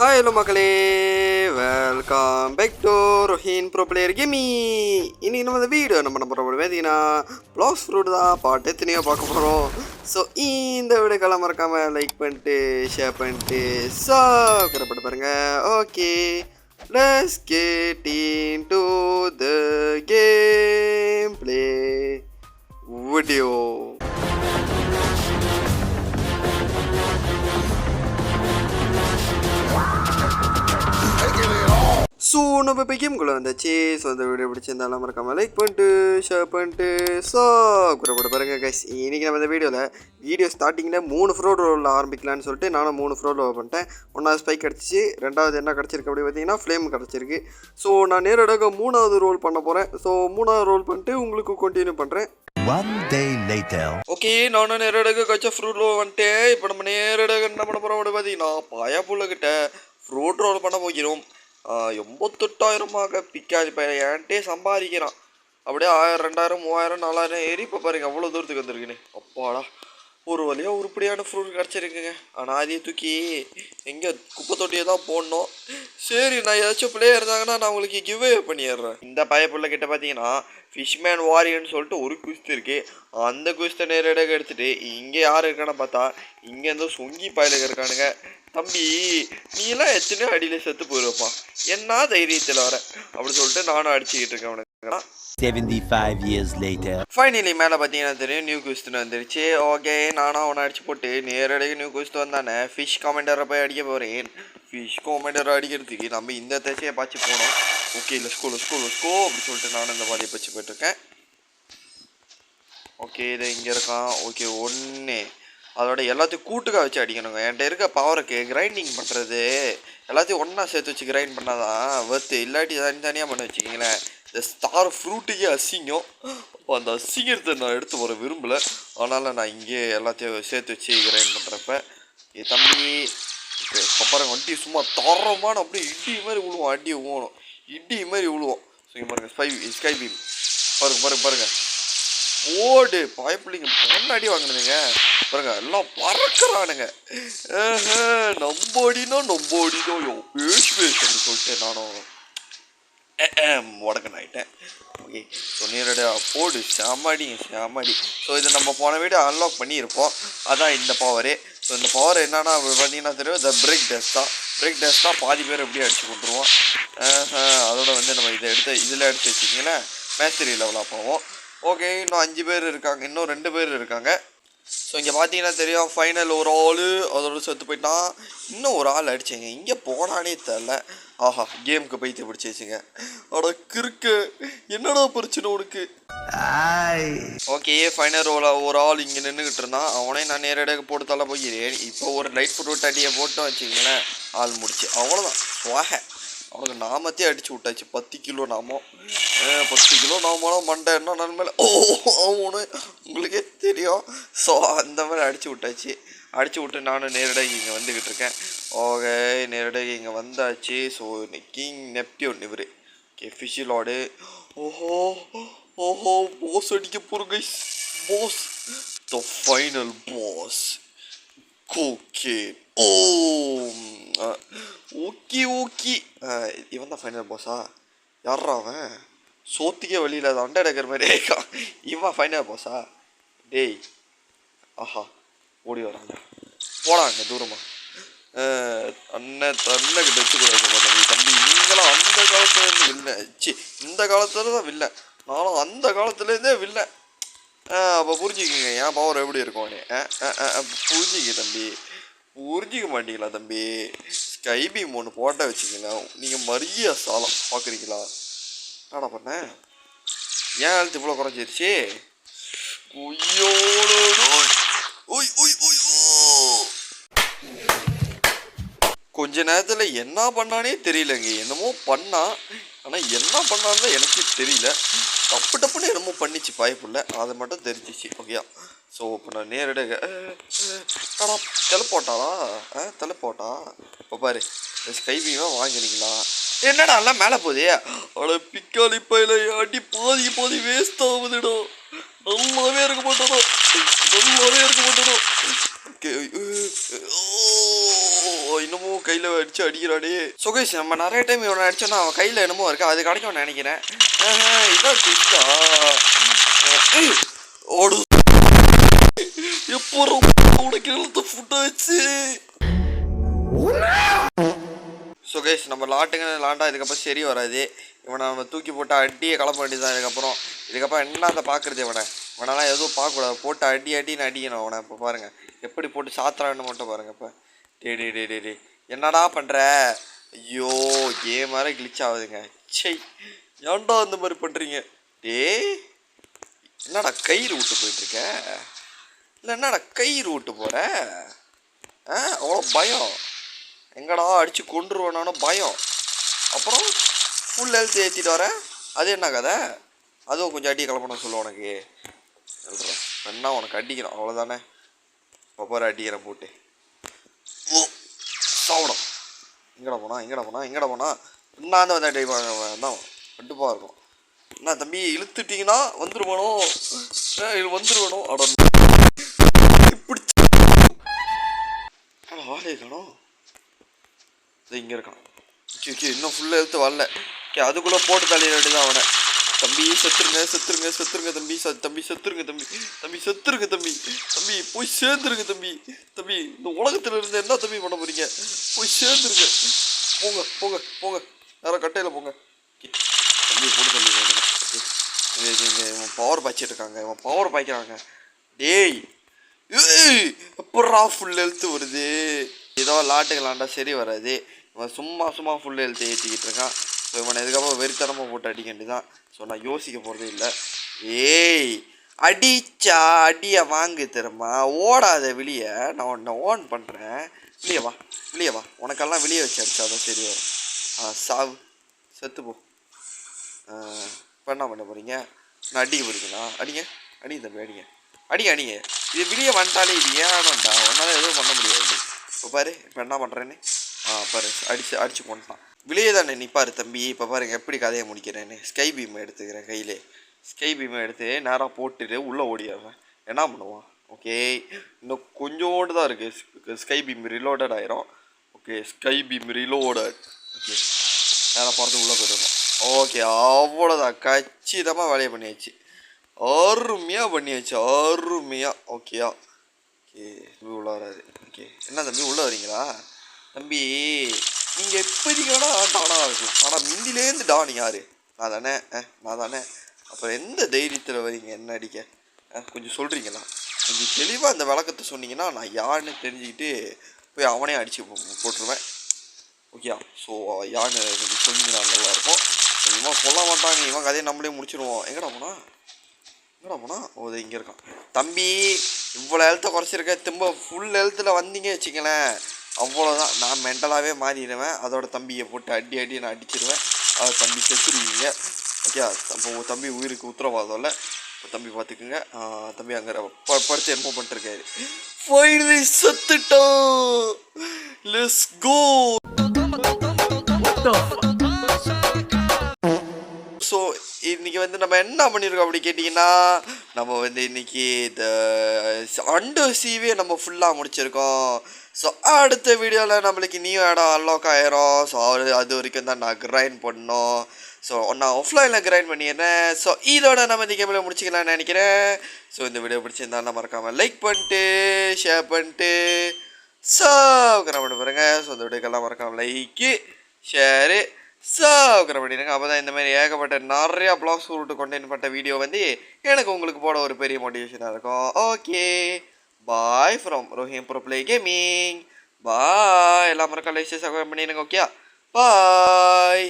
Hi hello மக்களே, welcome back to Rohin pro player gaming. இன்னைக்கு நம்ம இந்த வீடியோ நம்ம போகிற பார்த்தீங்கன்னா ப்ளாக்ஸ் ஃப்ரூட் தான் பாட்டு எத்தனையோ பார்க்க போகிறோம். ஸோ இந்த வீடியோக்கெல்லாம் மறக்காமல் லைக் பண்ணிட்டு ஷேர் பண்ணிட்டு சப்ஸ்கிரைப் பாருங்கள். Okay, let's get into the game play video. So நம்ம இப்போ கேம்குள்ளே வந்தாச்சு. ஸோ அந்த வீடியோ பிடிச்சிருந்தாலும் மறக்காமல் லைக் பண்ணிட்டு ஷேர் பண்ணிட்டு சப்ஸ்கிரைப் பாருங்கள் கைஸ். இன்றைக்கி நம்ம இந்த வீடியோ ஸ்டார்டிங்கில் 3 ஃப்ரோட் ரோலில் ஆரம்பிக்கலான்னு சொல்லிட்டு நானும் 3 ஃப்ரோட் ரோல் பண்ணிட்டேன். 1வது ஸ்பைக் கிடச்சிச்சு, 2வது என்ன கிடச்சிருக்கு அப்படி பார்த்தீங்கன்னா ஃப்ளேம் கிடச்சிருக்கு. ஸோ நான் நேரடியாக 3வது ரோல் பண்ண போகிறேன். ஸோ 3வது ரோல் பண்ணிட்டு உங்களுக்கு கண்டினியூ பண்ணுறேன். ஓகே, நானும் நேரடியாக கச்சா ஃப்ரூட் ரோல் வந்துட்டேன். இப்போ நம்ம நேரடியாக என்ன பண்ண போகிறோம் அப்படி பார்த்தீங்கன்னா பாயாப்புள்ளக்கிட்ட ஃப்ரூட் ரோல் பண்ண போகிறோம். 88,000 பிக்காது பையன் என்கிட்டே சம்பாதிக்கிறான். அப்படியே 1000 2000 3000 4000 ஏறி இப்போ பாருங்க அவ்வளோ தூரத்துக்கு வந்துருக்குன்னு. அப்பாடா, ஒரு வழியாக உருப்படியான ஃப்ரூட் கிடச்சிருக்குங்க. ஆனால் அதையே தூக்கி எங்கே குப்பை தொட்டியை தான் போடணும். சரி, நான் ஏதாச்சும் பிளேயர் இருந்தாங்கன்னா நான் உங்களுக்கு கிவ்வே பண்ணிடுறேன். இந்த பையப்புள்ள கிட்ட பார்த்தீங்கன்னா ஃபிஷ்மேன் வாரியன்னு சொல்லிட்டு ஒரு குஸ்து இருக்குது. அந்த குஸ்தை நேரடியாக எடுத்துகிட்டு இங்கே யார் இருக்கான்னு பார்த்தா இங்கேருந்து சொங்கி பாயிலுக்கு இருக்கானுங்க. தம்பி, நீலாம் எத்தனையோ அடியில் செத்து போயிருப்பா, என்ன தைரியத்தில் வர அப்படி சொல்லிட்டு நானும் அடிச்சுக்கிட்டு இருக்கேன் அவனுக்கு. 75 years later. ஃபைனலி மேலே பார்த்தீங்கன்னா தெரியும் நியூ குஸ்துன்னு வந்துருச்சு. ஓகே, நானும் அவனை அடிச்சு போட்டு நேரடியாக நியூ குஸ்து வந்தானே ஃபிஷ் காமெண்டரை போய் அடிக்க போகிறேன். ஃபிஷ் காமெண்டரை அடிக்கிறதுக்கு நம்ம இந்த திசையை பாய்ச்சி போனோம். ஓகே, லெட்ஸ் கோ அப்படி சொல்லிட்டு நானும் இந்த மாதிரியை பச்சு போயிட்டுருக்கேன். ஓகே, இதை இங்கே இருக்கான். ஓகே, ஒன்று அதோட எல்லாத்தையும் கூட்டுக்காக வச்சு அடிக்கணுங்க. என்கிட்ட இருக்க பவருக்கு கிரைண்டிங் பண்ணுறது எல்லாத்தையும் ஒன்றா சேர்த்து வச்சு கிரைண்ட் பண்ணாதான் வர்த்து. இல்லாட்டி தனித்தனியாக பண்ணி வச்சுக்கிங்களேன் இந்த ஸ்டார் ஃப்ரூட்டுக்கே அசிங்கம். அப்போ அந்த அசிங்கத்தை நான் எடுத்து வர விரும்பலை. அதனால் நான் இங்கே எல்லாத்தையும் சேர்த்து வச்சு கிரைண்ட் பண்ணுறப்ப தம்பி இப்போ பாருங்க வண்டி சும்மா தரமான அப்படியே இடி மாதிரி விழுவோம். அடி ஊணும், இடி மாதிரி விழுவோம். ஸோ இங்கே பாருங்கள் ஸ்கை பீம் பாருங்க ஓடு பாய்ப்பிள்ளைங்க பொண்ணாடி வாங்கினதுங்க பாருங்க, எல்லாம் பறக்கிறானுங்க. நம்போடினோ பேஷ் அப்படின்னு சொல்லிட்டு நானும் உடக்கன் ஆகிட்டேன். ஓகே, ஸோ நேரடியா போடு சாமாடி. ஸோ இதை நம்ம போன வீடியோ அன்லாக் பண்ணியிருப்போம். அதான் இந்த பவரு. ஸோ இந்த பவர் என்னன்னா பார்த்தீங்கன்னா தெரியும், இந்த பிரேக் டேஸ் தான் பாதி பேர் எப்படியும் அடித்து கொண்டுருவோம். அதோட வந்து நம்ம இதில் எடுத்து வச்சிங்களேன் மேஸ்திரி லெவலாக போவோம். ஓகே, இன்னும் 5 பேர் இருக்காங்க, இன்னும் 2 பேர் இருக்காங்க. ஸோ இங்கே பார்த்தீங்கன்னா தெரியும் ஃபைனல் ஒரு ஆள் அதோட செத்து போயிட்டான். இன்னும் ஒரு ஆள் அடிச்சேங்க, இங்கே போனானே தெரில. ஆஹா, கேமுக்கு பைத்து பிடிச்சிச்சுங்க. அட கிறுக்கு, என்னடா பிரச்சனை உனக்கு? ஓகே, ஃபைனல் ஒரு ஆள் இங்கே நின்றுக்கிட்டு இருந்தான். அவனே நான் நேரடியாக போட்டு தள்ள போகிறேன். இப்போ ஒரு லைட் ஃப்ரூட் அடியை போட்டோம் வச்சுக்கிங்களேன், ஆள் முடிச்சு அவ்வளோதான். சுவாக அவனுக்கு நாமத்தையே அடிச்சு விட்டாச்சு. 10 கிலோ நாமம், 10 கிலோ நாமலாம் மண்டை என்ன நன்மையில அவனு உங்களுக்கே தெரியும். ஸோ அந்த மாதிரி அடிச்சு விட்டு நானும் நேரடியாக இங்கே வந்துக்கிட்டு இருக்கேன். ஓகே, நேரடியாக இங்கே வந்தாச்சு. ஸோ கிங் நெப்டியூன் இவர். ஓகே, ஃபிஷிலோடு. ஓஹோ போஸ் அடிக்க போகிற guys. Boss the final boss okay. Okay இவன் தான் ஃபைனல் பாஸா? யாரா அவன்? சோத்துக்கே வழியில் அது அண்டை எடுக்கிற மாதிரி இருக்கான். இவன் ஃபைனல் பாஸா? டேய், ஆஹா, ஓடி வராங்க, போடாங்க தூரமாக. அண்ணன் வச்சுக்கூடாது தம்பி. நீங்களும் அந்த காலத்துலேருந்து வில்லை, இந்த காலத்துல தான் வில்லை, நானும் அந்த காலத்துலேருந்தே வில்லை. அப்போ புரிஞ்சுக்கிங்க என் பவர் எப்படி இருக்கும். புரிஞ்சுக்க தம்பி, புரிஞ்சிக்க மாட்டீங்களா தம்பி? ஸ்கை பீம் ஒன்று போட்டால் வச்சுக்கீங்களா, நீங்கள் மரிய சாலம் பார்க்குறீங்களா? என்னடா பண்ணேன், ஏன் எழுத்து இவ்வளோ குறைஞ்சிருச்சு? கொஞ்ச நேரத்தில் என்ன பண்ணானே தெரியலங்க. என்னமோ பண்ணா, ஆனால் என்ன பண்ணான்னு எனக்கு தெரியல. டப்புன்னு என்னமோ பண்ணிச்சு பாய்ப்புள்ள, அதை மட்டும் தெரிஞ்சிச்சு. ஓகேயா? ஸோ இப்போ நான் நேரடியாக தலைப்போட்டாளா இப்போ பாரு, ஸ்கை பீமாக வாங்கினீங்களா? என்னடா எல்லாம் மேலே போதே. அவ்வளோ பிக்காளி பையில அடி பாதி வேஸ்ட் ஆகுதுடா. நல்லாவே இருக்க மாட்டோம். ஓகே, இன்னமும் கையில் அடிச்சு அடிக்கிறாடே. சுகேஷ் நம்ம நிறைய டைம் இவனை அடிச்சோன்னா அவன் கையில் என்னமோ இருக்கா, அது கிடைக்கும் நினைக்கிறேன். இதான் ட்விஸ்டா. ஓடு எப்போ உனக்கு எழுத்து ஃபுட்டு வச்சு. சுகேஷ் நம்ம லாண்டா இதுக்கப்புறம் சரி வராது. இவனை நம்ம தூக்கி போட்டு அடியை கிளம்ப வேண்டியதான். இதுக்கப்புறம் என்ன அதை பார்க்குறது இவனெல்லாம் எதுவும் பார்க்கக்கூடாது. போட்டு அடின்னு அடிக்கணும் அவனை. இப்போ பாருங்கள் எப்படி போட்டு சாத்துறான்னு மட்டும் பாருங்கள். இப்போ டே என்னடா பண்ணுற? ஐயோ கேம் வேறு கிளிச் ஆகுதுங்க. சை ஏன்டா அந்த மாதிரி பண்ணுறீங்க? என்னடா கயிறு விட்டு போயிட்டுருக்க? இல்லை என்னடா கயிறு விட்டு போகிற? அவ்வளோ பயம். எங்கடா அடித்து கொண்டுருவேனானோ பயம். அப்புறம் ஃபுல் ஹெல்த் ஏற்றிட்டு வரேன். அது என்ன கதை? அதுவும் கொஞ்சம் அடி கிளம்பணும் சொல்லுவோம் உனக்கு. சொல்கிறேன் என்ன உனக்கு அடிக்கணும் அவ்வளோதானே. இப்போ போகிற அடிக்கிறேன் போட்டு. ஓ சாப்பிடும். எங்கடா போனா நான் தான் வந்து அடி தான் கட்டுப்பாக இருக்கும். என்ன தம்பி இழுத்துட்டிங்கன்னா வந்துருவணும் அட இப்படி ஆளே காணோம். இங்கே இருக்கான். ஓகே இன்னும் ஃபுல்லாக எழுத்து வரல. ஓகே அதுக்குள்ளே போட்டு தலையில தான் அவனை. தம்பி செத்துருங்க தம்பி செத்துருங்க தம்பி போய் சேர்ந்துருங்க தம்பி இந்த உலகத்தில் இருந்து என்ன தம்பி பண்ண போறீங்க? போய் சேர்ந்துருங்க. போங்க யாரும் கட்டையில் போங்க. தம்பி போட்டு தள்ளி இவன் பவர் பாய்ச்சிட்டு இருக்காங்க. இவன் பவர் பாய்க்கிறாங்க. டேய் எப்படா ஃபுல் ஹெல்த்து வருது? ஏதோ லாண்டா சரி வராது. இவன் சும்மா ஃபுல் ஹெல்த்து ஏற்றிக்கிட்டு இருக்கான். ஸோ இவனை எதுக்கப்புறம் வெறித்தனமாக போட்டு அடிக்க வேண்டியதான். ஸோ நான் யோசிக்க போகிறதே இல்லை. அடிச்சா அடியை வாங்கு திரும்ப ஓடாத வெளியே. நான் உன்னை ஓன் பண்ணுறேன். வெளியே வா உனக்கெல்லாம் வெளியே வச்சு அடித்தாதான் சரி வரும். சாவு செத்து போ. இப்போ என்ன பண்ண போகிறீங்க? நான் அடிக்க போகிறீங்களா? அடிங்க தம்பி அடிங்க. இது வெளியே வந்துட்டாலே இது ஏன்டா ஒன்றால் எதுவும் பண்ண முடியாது. இப்போ பாரு இப்போ என்ன பண்ணுறேன்னு. பாரு அடிச்சு கொண்டான். வெளியே தானே நிற்பாரு தம்பி. இப்போ பாருங்கள் எப்படி கதையை முடிக்கிறேன்னு. ஸ்கை பீமை எடுத்துக்கிறேன் கையில். ஸ்கை பீமை எடுத்து நேராக போட்டுட்டு உள்ளே ஓடிடுறேன். என்ன பண்ணுவான்? ஓகே இன்னும் கொஞ்சோண்டு தான் இருக்குது. ஸ்கை பீம் ரிலோடட் ஆயிரும். Okay sky beam reloaded. Okay நேராக போகிறது உள்ளே போயிடணும். ஓகே அவ்வளோதான். கச்சிதமாக வேலையை பண்ணியாச்சு. அருமையாக பண்ணியாச்சு. ஓகேயா? ஓகே தம்பி உள்ளே வராது. ஓகே என்ன தம்பி உள்ளே வரீங்களா? தம்பி நீங்கள் எப்போதைக்கு வேணால் டானாக இருக்கும். ஆனால் மிந்திலேருந்து டான் யார்? நான் தானே. அப்புறம் எந்த தைரியத்தில் வரீங்க என்ன அடிக்க? கொஞ்சம் சொல்கிறீங்களா? கொஞ்சம் தெளிவாக அந்த விளக்கத்தை சொன்னீங்கன்னா நான் யாருன்னு தெரிஞ்சுக்கிட்டு போய் அவனே அடித்து போட்டுருவேன். ஓகேயா? ஸோ யாருன்னு கொஞ்சம் சொன்னீங்கன்னா நல்லாயிருக்கும். இவன் சொல்ல மாட்டாங்க. இவன் கதையை நம்மளே முடிச்சிடுவோம். எங்கடா போனா? ஓ இது இங்கே இருக்கான். தம்பி இவ்வளோ ஹெல்த்தை குறைச்சிருக்க. திரும்ப ஃபுல் ஹெல்த்தில் வந்தீங்க வச்சுங்களேன் அவ்வளோதான். நான் மென்டலாகவே மாறிடுவேன். அதோட தம்பியை போட்டு அடி நான் அடிச்சிடுவேன். அதை தம்பி செத்துருவீங்க. ஓகே அப்போ தம்பி உயிருக்கு உத்தரவாதம் இல்லை. இப்போ தம்பி பார்த்துக்குங்க. தம்பி அங்கே படுத்து என்னமோ பண்ணிட்டுருக்காரு. ஃபைனலி செத்துட்டோம். Let's go. ஸோ இன்றைக்கி வந்து நம்ம என்ன பண்ணியிருக்கோம் அப்படி கேட்டிங்கன்னா, நம்ம வந்து இன்றைக்கி இந்த அண்டர் சீவே நம்ம ஃபுல்லாக முடிச்சிருக்கோம். ஸோ அடுத்த வீடியோவில் நம்மளுக்கு நியூ இடம் அன்லாக் ஆயிரும். ஸோ அது வரைக்கும் தான் நான் கிரைண்ட் பண்ணோம். ஸோ நான் ஆஃப்லைனில் கிரைண்ட் பண்ணிடுறேன். ஸோ இதோட நம்ம இந்த கேமில் முடிச்சிக்கலாம்னு நினைக்கிறேன். ஸோ இந்த வீடியோ பிடிச்சிருந்தாலும் மறக்காமல் லைக் பண்ணிட்டு ஷேர் பண்ணிட்டு சப்ஸ்கிரைப் பண்ணி பாருங்க. ஸோ இந்த வீடியோக்கெல்லாம் மறக்காமல் லைக்கு ஷேரு சப்ஸ்கிரைப் பண்ணிடுங்க. அப்போ தான் இந்த மாதிரி ஏகப்பட்ட நிறையா ப்ளாக்ஸ் ரூட்டு கொண்டென்ட் பட்ட வீடியோ வந்து எனக்கு உங்களுக்கு போட ஒரு பெரிய மோட்டிவேஷனாக இருக்கும். Okay bye from Rohim pro play gaming. Bye. எல்லாம் மறக்காம லைக் சப்ஸ்கிரைப் பண்ணிடுங்க. ஓகே பாய்.